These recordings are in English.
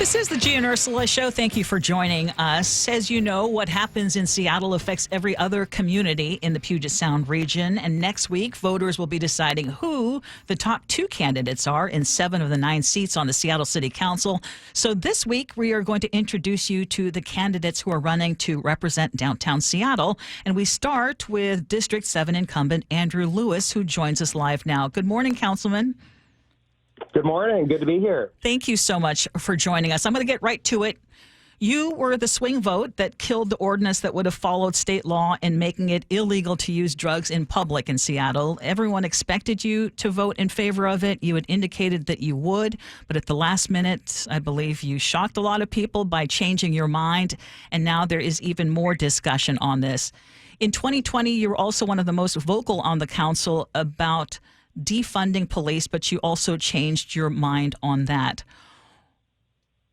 This is the Gee Ursula Show. Thank you for joining us. As you know, what happens in Seattle affects every other community in the Puget Sound region. And next week, voters will be deciding who the top two candidates are in 7 of the 9 seats on the Seattle City Council. So this week, we are going to introduce you to the candidates who are running to represent downtown Seattle. And we start with District 7 incumbent Andrew Lewis, who joins us live now. Good morning, Councilman. Good morning. Good to be here. Thank you so much for joining us. I'm going to get right to it. You were the swing vote that killed the ordinance that would have followed state law in making it illegal to use drugs in public in Seattle. Everyone expected you to vote in favor of it. You had indicated that you would, but at the last minute, I believe you shocked a lot of people by changing your mind, and now there is even more discussion on this. In 2020, you were also one of the most vocal on the council about defunding police, but you also changed your mind on that.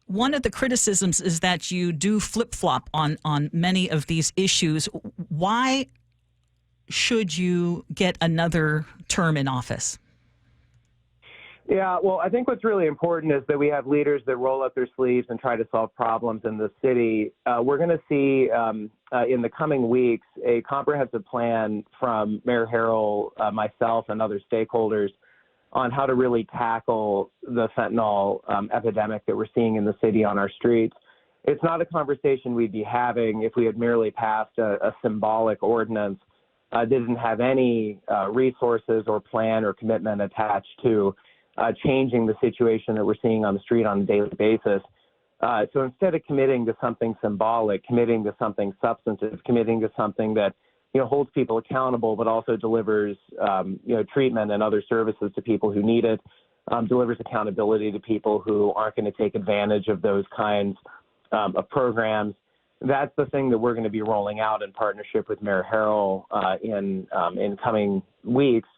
One of the criticisms is that you do flip-flop on many of these issues. Why should you get another term in office? Yeah, well, I think what's really important is that we have leaders that roll up their sleeves and try to solve problems in the city. We're going to see in the coming weeks a comprehensive plan from Mayor Harrell, myself, and other stakeholders on how to really tackle the fentanyl epidemic that we're seeing in the city on our streets. It's not a conversation we'd be having if we had merely passed a symbolic ordinance that didn't have any resources or plan or commitment attached to changing the situation that we're seeing on the street on a daily basis. So instead of committing to something symbolic, committing to something substantive, committing to something that holds people accountable, but also delivers treatment and other services to people who need it, delivers accountability to people who aren't going to take advantage of those kinds of programs. That's the thing that we're going to be rolling out in partnership with Mayor Harrell in coming weeks.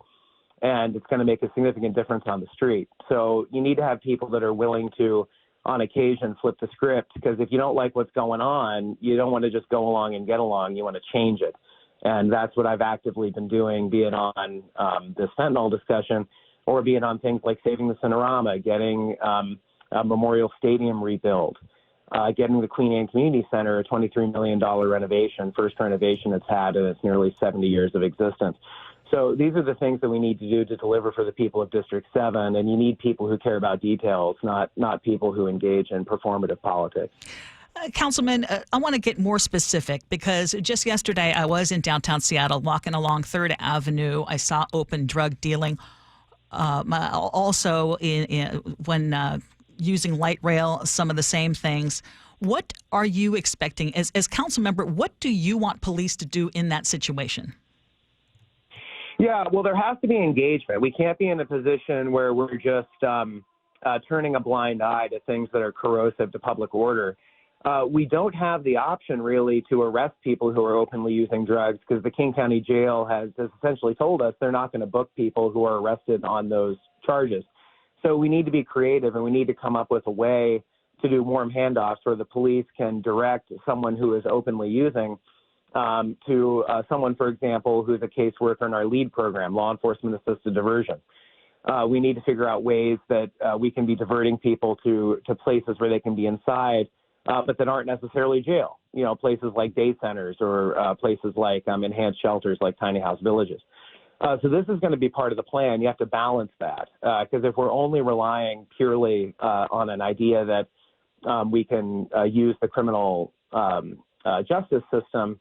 And it's going to make a significant difference on the street. So you need to have people that are willing to, on occasion, flip the script, because if you don't like what's going on, you don't want to just go along and get along. You want to change it. And that's what I've actively been doing, be it on this fentanyl discussion or be it on things like saving the Cinerama, getting a Memorial Stadium rebuilt, getting the Queen Anne Community Center a $23 million renovation, first renovation it's had in its nearly 70 years of existence. So these are the things that we need to do to deliver for the people of District 7, and you need people who care about details, not people who engage in performative politics. Councilman, I want to get more specific because just yesterday I was in downtown Seattle walking along 3rd Avenue. I saw open drug dealing. Also, when using light rail, some of the same things. What are you expecting? As council member, what do you want police to do in that situation? Yeah, well, there has to be engagement. We can't be in a position where we're just turning a blind eye to things that are corrosive to public order. We don't have the option, really, to arrest people who are openly using drugs because the King County Jail has essentially told us they're not going to book people who are arrested on those charges. So we need to be creative, and we need to come up with a way to do warm handoffs where the police can direct someone who is openly using to someone, for example, who's a caseworker in our LEAD program, Law Enforcement Assisted Diversion. We need to figure out ways that we can be diverting people to places where they can be inside, but that aren't necessarily jail, places like day centers or places like enhanced shelters like tiny house villages. So this is going to be part of the plan. You have to balance that because if we're only relying purely on an idea that we can use the criminal justice system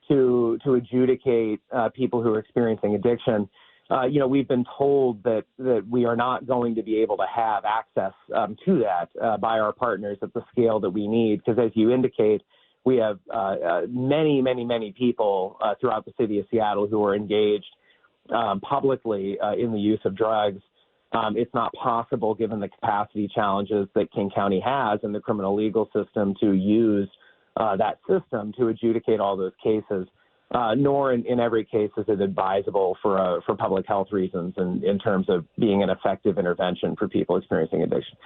to adjudicate people who are experiencing addiction, we've been told that we are not going to be able to have access to that by our partners at the scale that we need. Because as you indicate, we have many, many, many people throughout the city of Seattle who are engaged publicly in the use of drugs. It's not possible, given the capacity challenges that King County has in the criminal legal system, to use that system to adjudicate all those cases, nor in every case is it advisable for public health reasons and in terms of being an effective intervention for people experiencing addiction.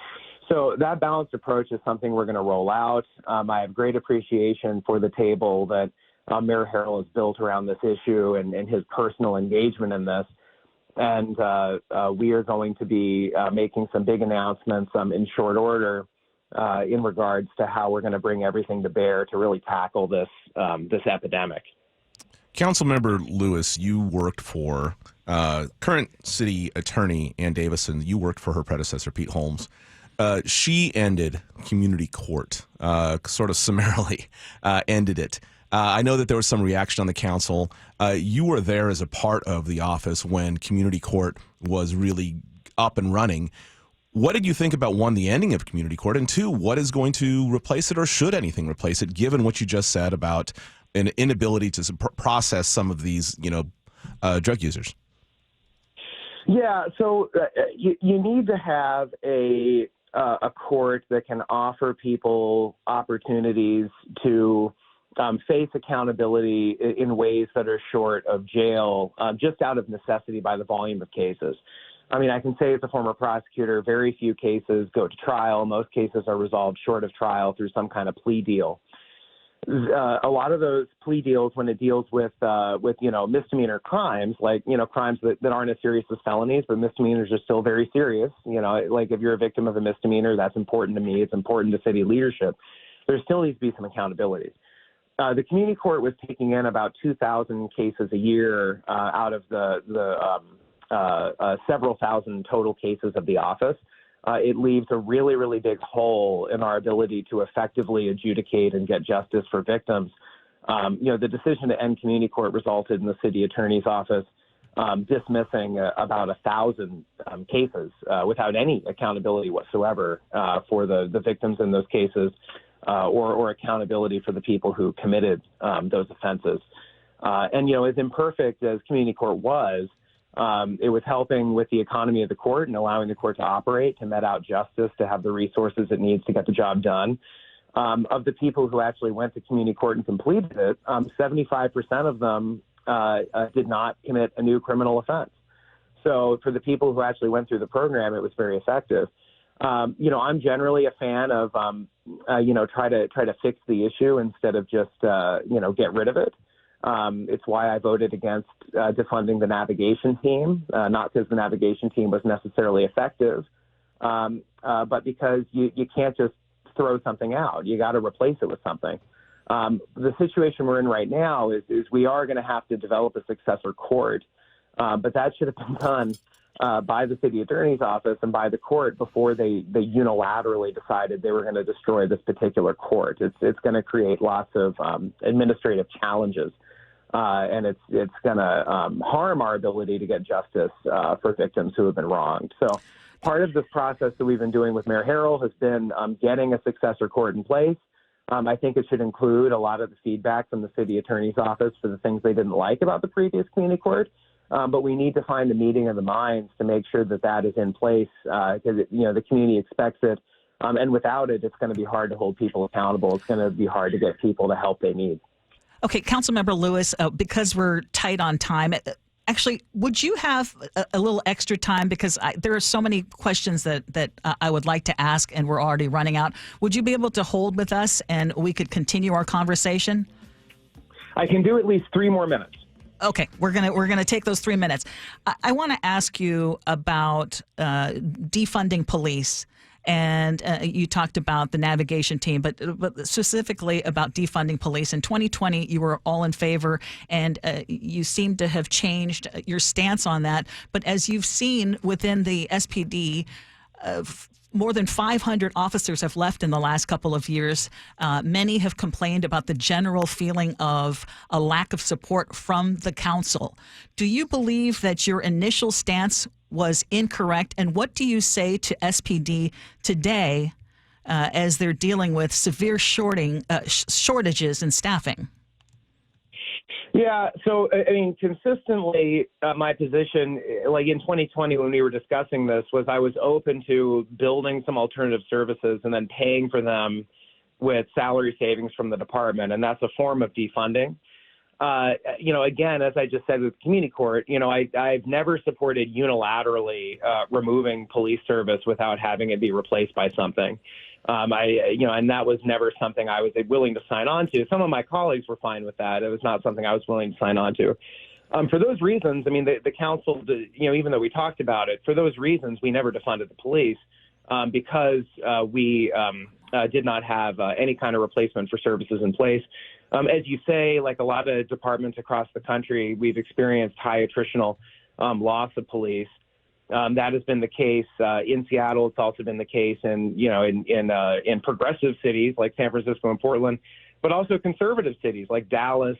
So that balanced approach is something we're going to roll out. I have great appreciation for the table that Mayor Harrell has built around this issue and his personal engagement in this. And we are going to be making some big announcements in short order in regards to how we're going to bring everything to bear to really tackle this epidemic. Councilmember Lewis, you worked for current city attorney Ann Davison. You worked for her predecessor, Pete Holmes. She ended community court, sort of summarily ended it. I know that there was some reaction on the council. You were there as a part of the office when community court was really up and running. What did you think about, one, the ending of community court, and two, what is going to replace it, or should anything replace it, given what you just said about an inability to process some of these, drug users? Yeah, so you need to have a court that can offer people opportunities to face accountability in ways that are short of jail, just out of necessity by the volume of cases. I mean, I can say as a former prosecutor, very few cases go to trial. Most cases are resolved short of trial through some kind of plea deal. A lot of those plea deals, when it deals with misdemeanor crimes, like, crimes that aren't as serious as felonies, but misdemeanors are still very serious. Like if you're a victim of a misdemeanor, that's important to me. It's important to city leadership. There still needs to be some accountability. The community court was taking in about 2,000 cases a year out of the several thousand total cases of the office. It leaves a really, really big hole in our ability to effectively adjudicate and get justice for victims. The decision to end community court resulted in the city attorney's office dismissing about 1,000 cases without any accountability whatsoever for the victims in those cases, or accountability for the people who committed those offenses. As imperfect as community court was, it was helping with the economy of the court and allowing the court to operate, to met out justice, to have the resources it needs to get the job done. Of the people who actually went to community court and completed it, 75% of them did not commit a new criminal offense. So for the people who actually went through the program, it was very effective. I'm generally a fan of, try to fix the issue instead of just, get rid of it. It's why I voted against defunding the navigation team, not because the navigation team was necessarily effective, but because you can't just throw something out. You got to replace it with something. The situation we're in right now is we are going to have to develop a successor court, but that should have been done by the city attorney's office and by the court before they unilaterally decided they were going to destroy this particular court. It's going to create lots of administrative challenges. And it's going to harm our ability to get justice for victims who have been wronged. So part of this process that we've been doing with Mayor Harrell has been getting a successor court in place. I think it should include a lot of the feedback from the city attorney's office for the things they didn't like about the previous community court. But we need to find the meeting of the minds to make sure that is in place because, the community expects it. And without it, it's going to be hard to hold people accountable. It's going to be hard to get people the help they need. Okay, Councilmember Lewis, because we're tight on time, actually, would you have a little extra time? Because there are so many questions that I would like to ask, and we're already running out. Would you be able to hold with us, and we could continue our conversation? I can do at least 3 more minutes. Okay, we're gonna take those 3 minutes. I want to ask you about defunding police. And you talked about the navigation team, but specifically about defunding police. In 2020, you were all in favor, and you seem to have changed your stance on that. But as you've seen within the SPD, more than 500 officers have left in the last couple of years. Many have complained about the general feeling of a lack of support from the council. Do you believe that your initial stance was incorrect? And what do you say to SPD today as they're dealing with severe shortages in staffing? Yeah, so, consistently, my position, like in 2020 when we were discussing this, was I was open to building some alternative services and then paying for them with salary savings from the department, and that's a form of defunding. Again, as I just said with community court, I've never supported unilaterally removing police service without having it be replaced by something. And that was never something I was willing to sign on to. Some of my colleagues were fine with that. It was not something I was willing to sign on to. For those reasons, the council, even though we talked about it, for those reasons, we never defunded the police because we did not have any kind of replacement for services in place. As you say, like a lot of departments across the country, we've experienced high attritional loss of police. That has been the case in Seattle. It's also been the case in progressive cities like San Francisco and Portland, but also conservative cities like Dallas,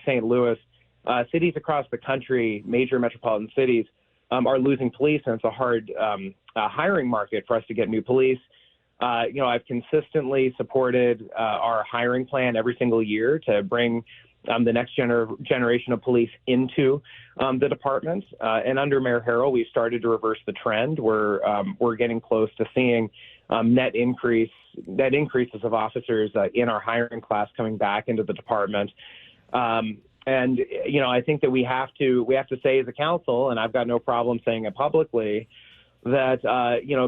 St. Louis, cities across the country, major metropolitan cities are losing police, and it's a hard hiring market for us to get new police. I've consistently supported our hiring plan every single year to bring the next generation of police into the department. And under Mayor Harrell, we've started to reverse the trend. We're getting close to seeing net increases of officers in our hiring class coming back into the department. I think that we have to say as a council, and I've got no problem saying it publicly, that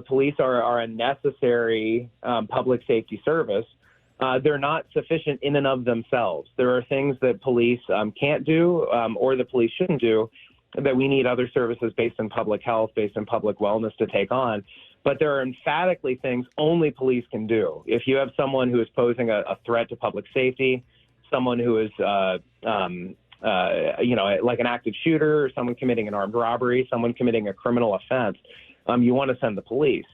police are a necessary public safety service. They're not sufficient in and of themselves. There are things that police can't do or the police shouldn't do that we need other services based in public health, based in public wellness to take on. But there are emphatically things only police can do. If you have someone who is posing a threat to public safety, someone who is like an active shooter, or someone committing an armed robbery, someone committing a criminal offense, you want to send the police.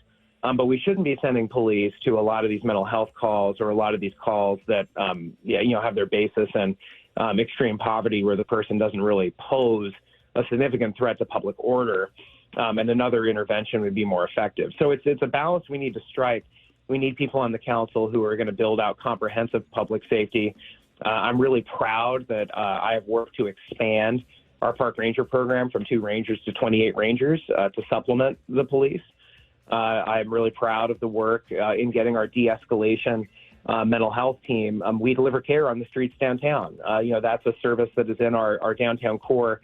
But we shouldn't be sending police to a lot of these mental health calls or a lot of these calls that, have their basis in extreme poverty where the person doesn't really pose a significant threat to public order, and another intervention would be more effective. So it's a balance we need to strike. We need people on the council who are going to build out comprehensive public safety. I'm really proud that I have worked to expand our park ranger program from 2 rangers to 28 rangers to supplement the police. I'm really proud of the work in getting our de-escalation mental health team. We deliver care on the streets downtown. That's a service that is in our downtown core,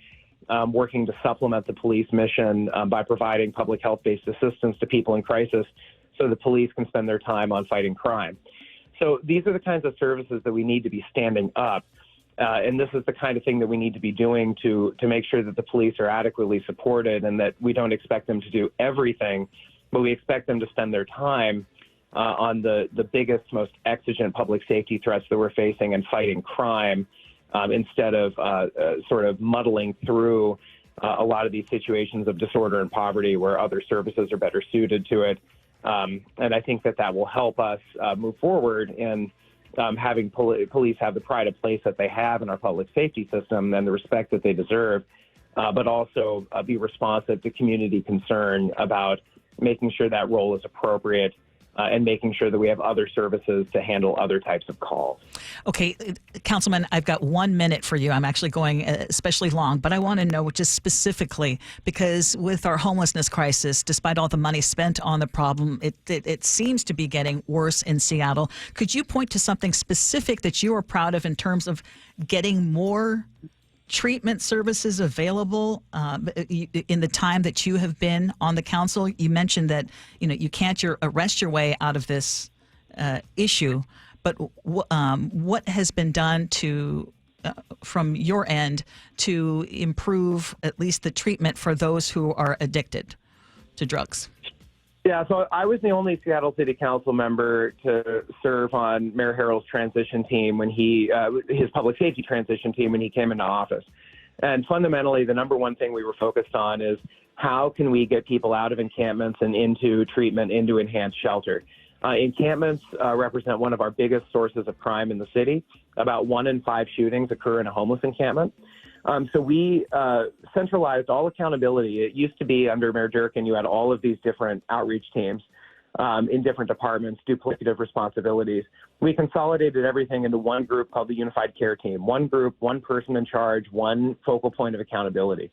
working to supplement the police mission by providing public health-based assistance to people in crisis so the police can spend their time on fighting crime. So these are the kinds of services that we need to be standing up. And this is the kind of thing that we need to be doing to make sure that the police are adequately supported and that we don't expect them to do everything, but we expect them to spend their time on the biggest, most exigent public safety threats that we're facing and fighting crime instead of sort of muddling through a lot of these situations of disorder and poverty where other services are better suited to it. And I think that will help us move forward in having police have the pride of place that they have in our public safety system and the respect that they deserve, but also be responsive to community concern about making sure that role is appropriate and making sure that we have other services to handle other types of calls. Okay, Councilman, I've got 1 minute for you. I'm actually going especially long, but I want to know just specifically, because with our homelessness crisis, despite all the money spent on the problem, it seems to be getting worse in Seattle. Could you point to something specific that you are proud of in terms of getting more treatment services available in the time that you have been on the council? You mentioned that you can't arrest your way out of this issue, but what has been done from your end to improve at least the treatment for those who are addicted to drugs? Yeah, so I was the only Seattle City Council member to serve on Mayor Harrell's transition team when his public safety transition team when he came into office. And fundamentally, the number one thing we were focused on is how can we get people out of encampments and into treatment, into enhanced shelter. Encampments represent one of our biggest sources of crime in the city. About 1 in 5 shootings occur in a homeless encampment. So we centralized all accountability. It used to be under Mayor Durkin, you had all of these different outreach teams in different departments, duplicative responsibilities. We consolidated everything into one group called the Unified Care Team. One group, one person in charge, one focal point of accountability.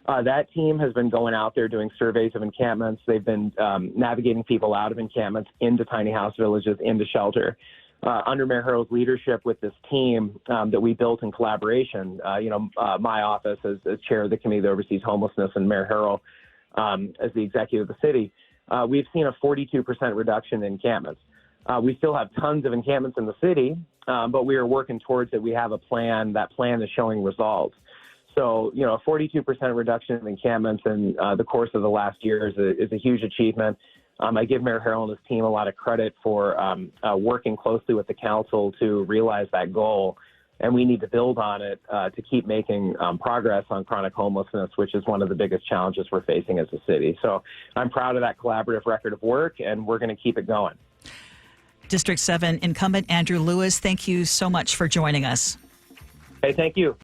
That team has been going out there doing surveys of encampments. They've been navigating people out of encampments into tiny house villages, into shelter. Under Mayor Harrell's leadership with this team that we built in collaboration, my office as chair of the committee that oversees homelessness and Mayor Harrell as the executive of the city, we've seen a 42% reduction in encampments. We still have tons of encampments in the city, but we are working towards it. We have a plan. That plan is showing results. So, a 42% reduction in encampments in the course of the last year is a huge achievement. I give Mayor Harrell and his team a lot of credit for working closely with the council to realize that goal. And we need to build on it to keep making progress on chronic homelessness, which is one of the biggest challenges we're facing as a city. So I'm proud of that collaborative record of work, and we're going to keep it going. District 7 incumbent Andrew Lewis, thank you so much for joining us. Hey, thank you.